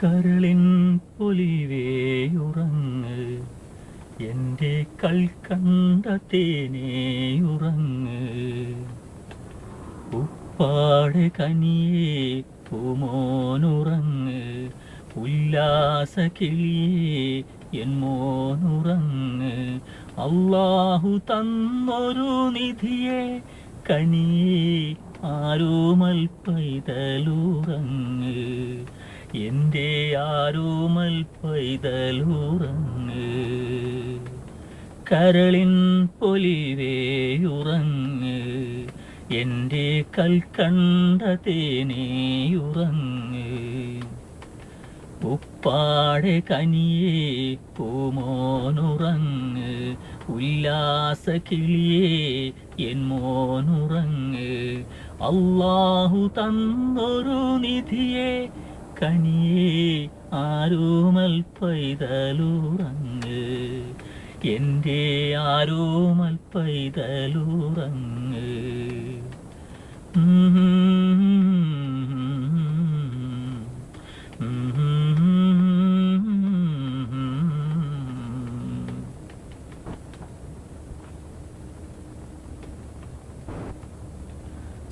കരളിൻ പൊലിവേയുറങ്ങ്, എൻ്റെ കൽക്കണ്ട തേനേയുറങ്ങ്. ഉപ്പാടെ കനിയേ പൂമോനുറങ്ങ്, ഉല്ലാസ കിളിയേ എൻ മോനുറങ്ങ്. അല്ലാഹു തന്നൊരു നിധിയെ കനിയേ ആരോമൽ പൈതലുറങ്ങ്, എൻ്റെ ആരോമൽ പൈതലുറങ്ങ്. കരളിൻ പൊലിവേയുറങ്ങ്, എൻ്റെ കൽക്കണ്ട തേനേയുറങ്ങ്. ഉപ്പാടെ കനിയേ പൂമോനുറങ്ങ്, ഉല്ലാസ കിളിയേ എൻ മോനുറങ്ങ്. അല്ലാഹു തന്നൊരു നിധിയെ കനിയേ ആരോമൽ പൈതലുറങ്ങ്, എൻ്റെ ആരോമൽ പൈതലുറങ്ങ്.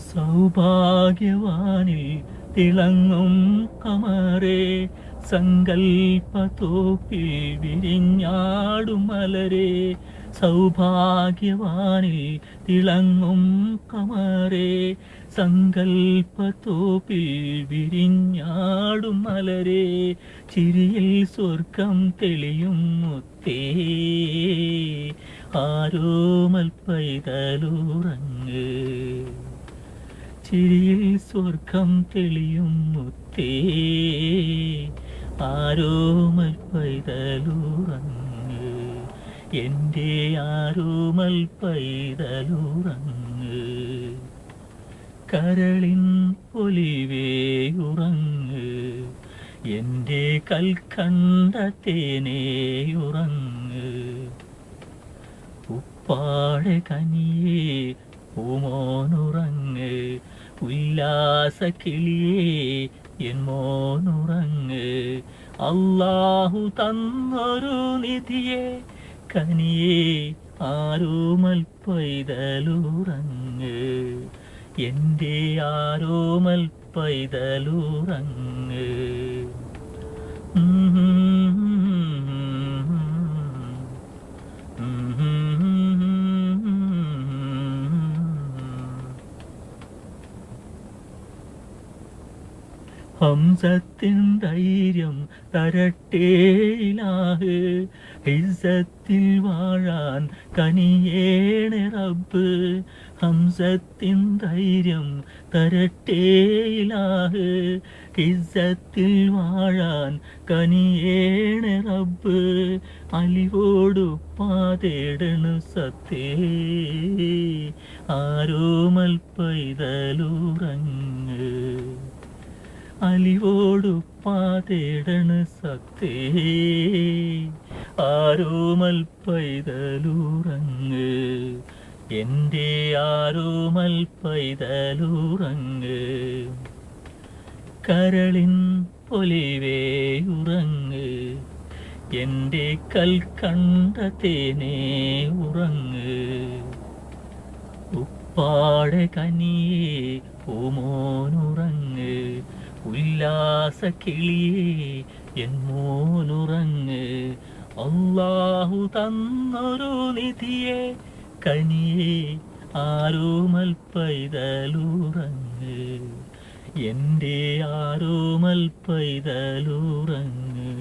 സൗഭാഗ്യവാനിൽ തിളങ്ങും കമറേ, സങ്കൽപ്പത്തോപ്പിൽ വിരിഞ്ഞാടും മലരേ. സൗഭാഗ്യവാനിൽ തിളങ്ങും കമറേ, സങ്കൽപ്പത്തോപ്പിൽ വിരിഞ്ഞാടും മലരേ. ചിരിയിൽ സ്വർഗം തെളിയും മുത്തേ, ആരോമൽ പൈതലുറങ്ങ്. ചിരിയിൽ സ്വർഗം തെളിയും മുത്തേ, ആരോമൽ പൈതലുറങ്ങ്, എൻ്റെ ആരോമൽ പൈതലുറങ്ങ്. കരളിൻ പൊലിവേയുറങ്ങ്, എൻ്റെ കൽക്കണ്ട തേനേയുറങ്ങ്. ഉപ്പാടെ കനിയേ പൂമോനുറങ്ങ്, ഉല്ലാസ കിളിയേ എൻ മോനുറങ്ങ്. അല്ലാഹു തന്നൊരു നിധിയെ കനിയേ ആരോമൽ പൈതലുറങ്ങ്, എൻ്റെ ആരോമൽ പൈതലുറങ്ങ്. ഹംസത്തിൻ ധൈര്യം തരട്ടേ ഇലാഹ്, ഇസ്സത്തിൽ വാഴാൻ കനിയേണെ റബ്ബ്. ഹംസത്തിൻ ധൈര്യം തരട്ടേ ഇലാഹ്, ഇസ്സത്തിൽ വാഴാൻ കനിയേണെ റബ്ബ്. അലിവോടു പാതേടണു സത്തേ, ആരോമൽ പൈതലുറങ്ങ്. അലിവോടു പാതേടണ സത്തേ, ആരോമൽ പൈതലുറങ്ങ്, എൻ്റെ ആരോമൽ പൈതലുറങ്ങ്. കരളിൻ പൊലിവേയുറങ്ങ്, എൻ്റെ കൽക്കണ്ട തേനേ ഉറങ്ങ്. ഉപ്പാടെ കനിയേ പൂമോനുറങ്ങ്, ഉല്ലാസ കിളിയേ എൻ മോനുറങ്ങ്. അല്ലാഹു തന്നൊരു നിധിയെ കനിയേ ആരോമൽ പൈതലുറങ്ങ്, എൻ്റെ ആരോമൽ പൈതലുറങ്ങ്.